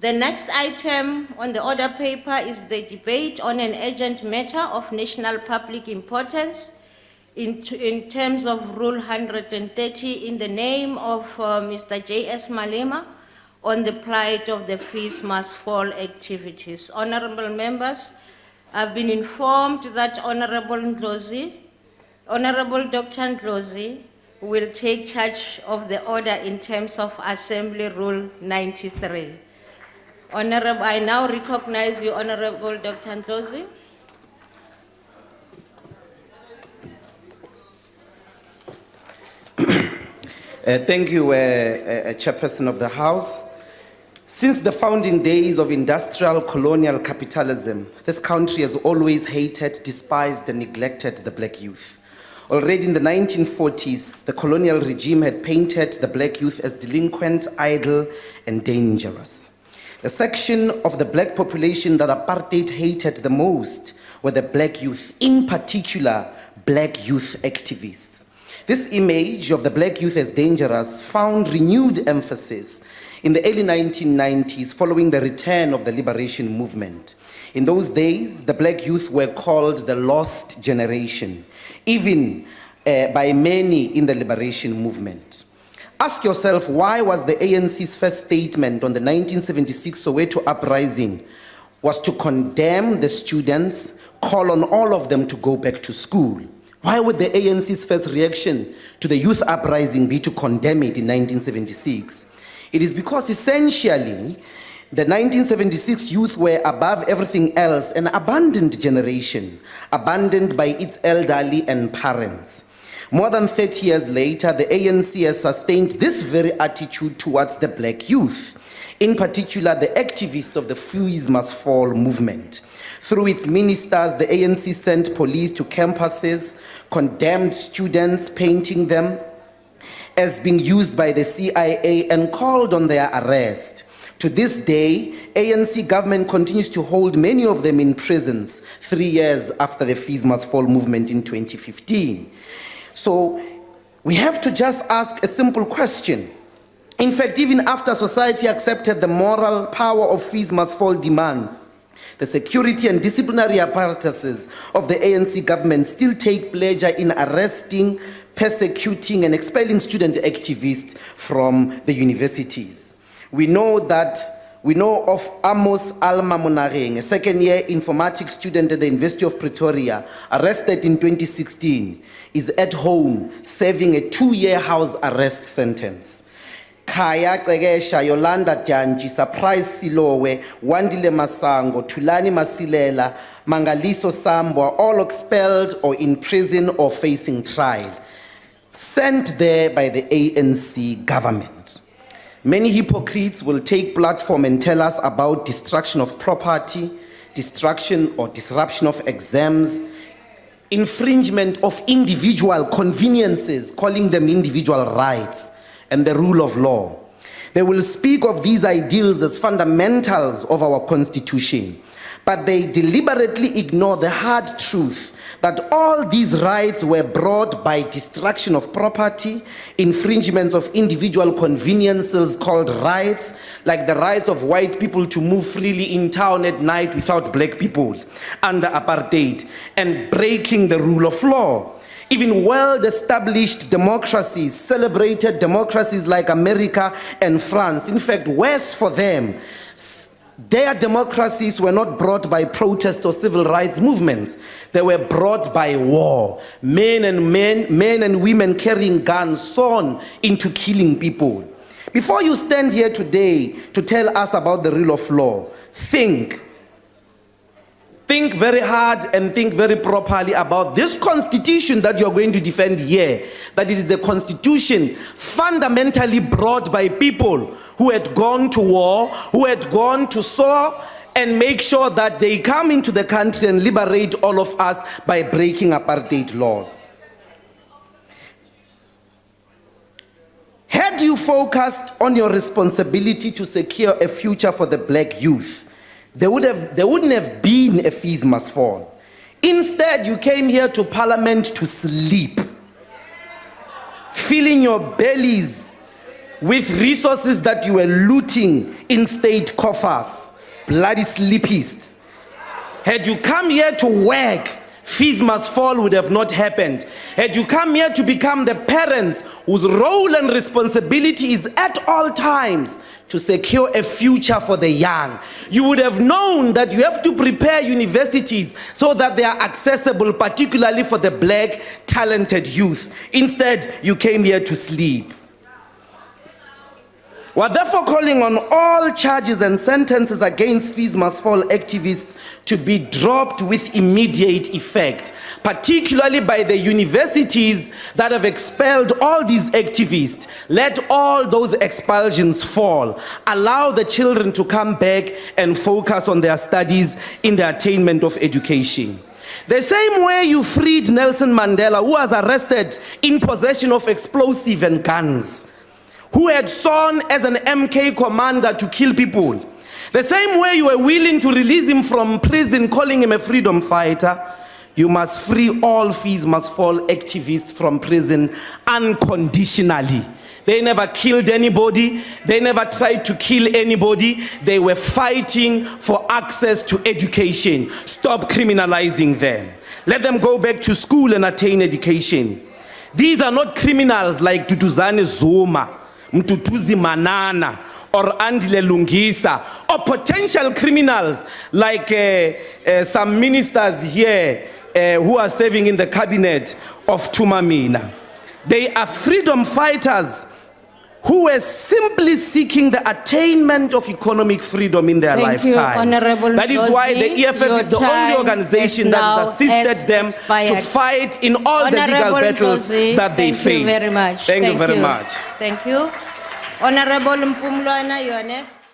The next item on the order paper is the debate on an urgent matter of national public importance in terms of Rule 130 in the name of Mr. J.S. Malema on the plight of the fees must fall activities. Honorable members, I've been informed that Honorable Ndlozi, Honorable Dr. Ndlozi will take charge of the order in terms of Assembly Rule 93. Honorable, I now recognize you, Honorable Dr. Ndlozi. Thank you, Chairperson of the House. Since the founding days of industrial colonial capitalism, this country has always hated, despised, and neglected the black youth. Already in the 1940s, the colonial regime had painted the black youth as delinquent, idle, and dangerous. The section of the black population that apartheid hated the most were the black youth, in particular, black youth activists. This image of the black youth as dangerous found renewed emphasis in the early 1990s following the return of the liberation movement. In those days, the black youth were called the lost generation, even by many in the liberation movement. Ask yourself, why was the ANC's first statement on the 1976 Soweto uprising was to condemn the students, call on all of them to go back to school? Why would the ANC's first reaction to the youth uprising be to condemn it in 1976? It is because essentially, the 1976 youth were above everything else an abandoned generation, abandoned by its elderly and parents. More than 30 years later, the ANC has sustained this very attitude towards the black youth, in particular the activists of the Fees Must Fall movement. Through its ministers, the ANC sent police to campuses, condemned students, painting them as being used by the CIA, and called on their arrest. To this day, ANC government continues to hold many of them in prisons 3 years after the Fees Must Fall movement in 2015. So we have to just ask a simple question. In fact, even after society accepted the moral power of Fees Must Fall demands, the security and disciplinary apparatuses of the ANC government still take pleasure in arresting, persecuting, and expelling student activists from the universities. We know of Amos Alma Monareng, a second-year informatics student at the University of Pretoria, arrested in 2016, is at home serving a 2-year house arrest sentence. Kaya Klegesha, Yolanda Janji, Surprise Silowe, Wandile Masango, Tulani Masilela, Mangaliso Sambwa, all expelled or in prison or facing trial, sent there by the ANC government. Many hypocrites will take platform and tell us about destruction of property, destruction or disruption of exams, infringement of individual conveniences, calling them individual rights, and the rule of law. They will speak of these ideals as fundamentals of our constitution, but they deliberately ignore the hard truth that all these rights were brought by destruction of property, infringements of individual conveniences called rights, like the rights of white people to move freely in town at night without black people under apartheid, and breaking the rule of law. Even well-established democracies, celebrated democracies like America and France, in fact, worse for them, their democracies were not brought by protest or civil rights movements. They were brought by war. Men and women carrying guns sewn into killing people. Before you stand here today to tell us about the rule of law, think very hard and think very properly about this constitution that you're going to defend here, that it is the constitution fundamentally brought by people who had gone to war, who had gone to sow and make sure that they come into the country and liberate all of us by breaking apartheid laws. Had you focused on your responsibility to secure a future for the black youth, there wouldn't have been a Fees Must Fall. Instead, you came here to Parliament to sleep, filling your bellies with resources that you were looting in state coffers. Bloody sleepists. Had you come here to work, fees must fall would have not happened. Had you come here to become the parents whose role and responsibility is at all times to secure a future for the young, you would have known that you have to prepare universities so that they are accessible, particularly for the black talented youth. Instead, you came here to sleep. We're therefore calling on all charges and sentences against fees must fall activists to be dropped with immediate effect, particularly by the universities that have expelled all these activists. Let all those expulsions fall. Allow the children to come back and focus on their studies in the attainment of education. The same way you freed Nelson Mandela, who was arrested in possession of explosive and guns, who had sworn as an MK commander to kill people. The same way you were willing to release him from prison, calling him a freedom fighter, you must free all fees must fall activists from prison unconditionally. They never killed anybody. They never tried to kill anybody. They were fighting for access to education. Stop criminalizing them. Let them go back to school and attain education. These are not criminals like Duduzane Zuma, Mtutuzi Manana, or Andile Lungisa, or potential criminals like some ministers here who are serving in the cabinet of Tumamina. They are freedom fighters who were simply seeking the attainment of economic freedom in their lifetime. That is why the EFF is the only organization that has assisted them to fight in all the legal battles that they face. Thank you very much. Thank you very much. Thank you. Honorable Mpumlwana, you are next.